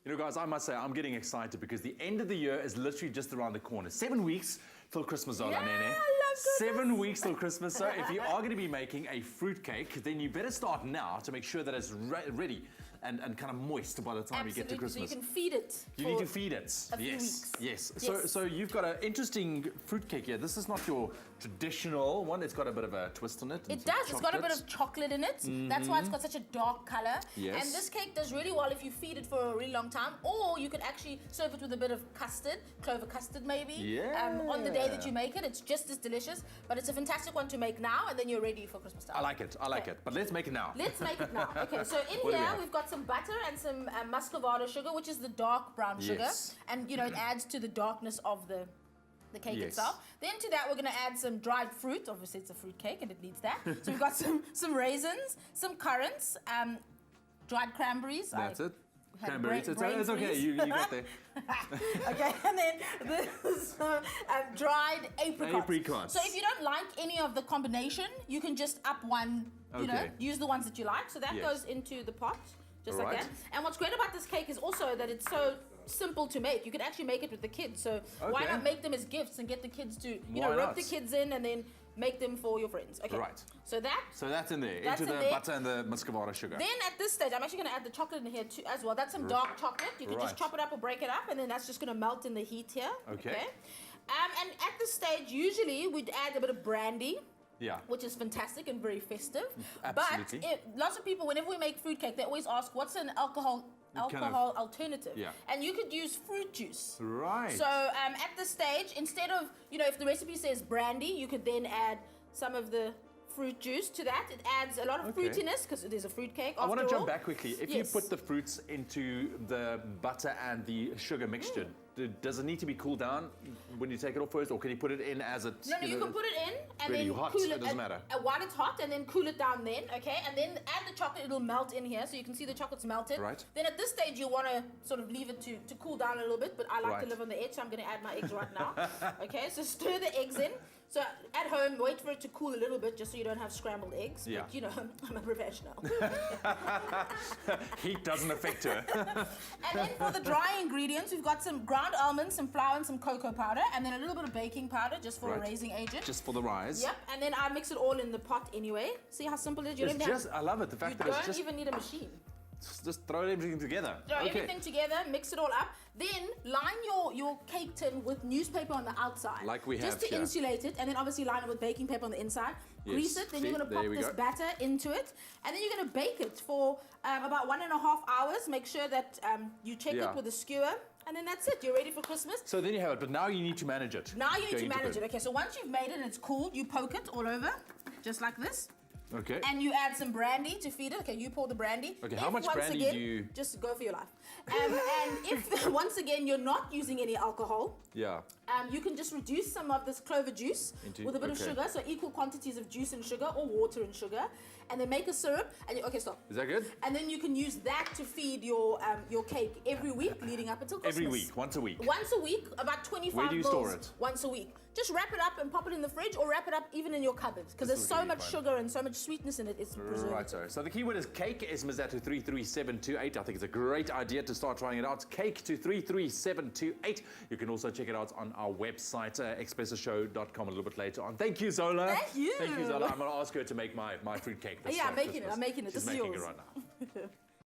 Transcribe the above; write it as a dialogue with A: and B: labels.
A: You know, guys, I must say, I'm getting excited because the end of the year is literally just around the corner. 7 weeks till Christmas, Zola,
B: Yeah,
A: Nene.
B: I love Christmas.
A: 7 weeks till Christmas. So if you are going to be making a fruitcake, then you better start now to make sure that it's ready and kind of moist by the time you get to Christmas.
B: So you can feed it.
A: You need to feed it.
B: A few weeks.
A: Yes.
B: Yes.
A: So you've got an interesting fruitcake here. This is not your traditional one. It's got a bit of a twist on it.
B: It does. It's got a bit of chocolate in it. That's why it's got such a dark color.
A: Yes.
B: And this cake does really well if you feed it for a really long time, or you could actually serve it with a bit of custard, clover custard maybe.
A: Yeah.
B: On the day that you make it, it's just as delicious. But it's a fantastic one to make now, and then you're ready for Christmas time.
A: I like it. I like it. But let's make it now.
B: Let's make it now. Okay, so in
A: What do we
B: here
A: have?
B: we've got some butter and some muscovado sugar, which is the dark brown sugar.
A: Yes.
B: And, you know, it adds to the darkness of the cake
A: Yes.
B: itself. Then to that we're going to add some dried fruit. Obviously it's a fruit cake and it needs that. So we've got some raisins, some currants, dried cranberries.
A: That's it.
B: had
A: Cranberries.
B: brain
A: It's okay.
B: freeze.
A: You got there.
B: Okay, and then this dried apricots.
A: Apricots.
B: So if you don't like any of the combination, you can just up one, you know,
A: Okay.
B: use the ones that you like. So that
A: Yes.
B: goes into the pot, just like
A: Alright.
B: that. And what's great about this cake is also that it's so simple to make. You can actually make it with the kids. So why
A: Okay.
B: not make them as gifts and get the kids to, you know,
A: Why
B: rope
A: not?
B: the kids in and then make them for your friends. Okay.
A: Right.
B: So that.
A: So that's in there,
B: That's
A: into
B: in
A: the
B: there.
A: butter and the muscovado sugar.
B: Then at this stage, I'm actually going to add the chocolate in here too as well. That's some dark chocolate. You can
A: Right.
B: just chop it up or break it up, and then that's just going to melt in the heat here.
A: Okay.
B: And at this stage, usually we'd add a bit of brandy,
A: Yeah.
B: which is fantastic and very festive.
A: Absolutely.
B: But lots of people, whenever we make fruitcake, they always ask, what's an alcohol alternative?
A: Yeah.
B: And you could use fruit juice.
A: Right.
B: So at this stage, instead of, you know, if the recipe says brandy, you could then add some of the fruit juice to that. It adds a lot of
A: Okay.
B: fruitiness because it is a fruit cake.
A: I want to
B: after
A: jump
B: all.
A: back quickly. If
B: Yes.
A: you put the fruits into the butter and the sugar mixture, does it need to be cooled down when you take it off first, or can you put it in as it's?
B: No, you can put it in and
A: really
B: then
A: hot,
B: cool
A: it
B: it.
A: doesn't matter.
B: While it's hot, and then cool it down then, okay? And then add the chocolate, it'll melt in here, so you can see the chocolate's melted.
A: Right.
B: Then at this stage, you want to sort of leave it to cool down a little bit, but I like to
A: Right.
B: live on the edge, so I'm going to add my eggs right now. Okay, so stir the eggs in. So at home, wait for it to cool a little bit, just so you don't have scrambled eggs.
A: Yeah.
B: But, you know, I'm a professional.
A: Heat doesn't affect her.
B: And then for the dry ingredients, we've got some ground almonds, some flour, and some cocoa powder, and then a little bit of baking powder just for a
A: Right.
B: raising agent.
A: Just for the rise.
B: Yep, and then I mix it all in the pot anyway. See how simple it is? You
A: It's
B: don't even
A: just, I love it. The
B: you
A: fact that it's
B: don't
A: just,
B: even need a machine.
A: just throw everything together.
B: Throw
A: Okay.
B: everything together, mix it all up. Then line your cake tin with newspaper on the outside.
A: Like we
B: just
A: have
B: to
A: here.
B: insulate it, and then obviously line it with baking paper on the inside.
A: Yes.
B: Grease it, then
A: See,
B: you're going to
A: there
B: pop
A: we
B: this
A: go.
B: batter into it, and then you're going to bake it for about 1.5 hours. Make sure that you check
A: Yeah.
B: it with a skewer, and then that's it. You're ready for Christmas.
A: So then you have it, but now you need to manage it.
B: Now you need
A: Going
B: to
A: into
B: manage
A: bed.
B: it. Okay, so once you've made it and it's cooled, you poke it all over, just like this.
A: Okay.
B: And you add some brandy to feed it. Okay, you pour the brandy.
A: Okay, how
B: If
A: much
B: once
A: brandy
B: again,
A: do you-
B: Just go for your life. And if, once again, you're not using any alcohol,
A: Yeah.
B: you can just reduce some of this clover juice with a bit of
A: okay.
B: sugar, so equal quantities of juice and sugar, or water and sugar, and then make a syrup. And okay, stop.
A: Is that good?
B: And then you can use that to feed your cake every week leading up until Christmas.
A: Every week, once a week.
B: Once a week, about 25
A: Where do you
B: mils
A: store it?
B: once a week. Just wrap it up and pop it in the fridge, or wrap it up even in your cupboard, because there's
A: is
B: so
A: really
B: much
A: fun.
B: sugar and so much sweetness in it. It's preserved.
A: Right, so the keyword is cake. SMS that to 33728. I think it's a great idea to start trying it out. Cake to 33728. You can also check it out on our website, expressoshow.com, a little bit later on. Thank you, Zola.
B: Thank you.
A: Thank you, Zola. I'm going to ask her to make my fruit cake.
B: Yeah, I'm making it. I'm making it.
A: She's
B: This is
A: making it
B: yours.
A: right now.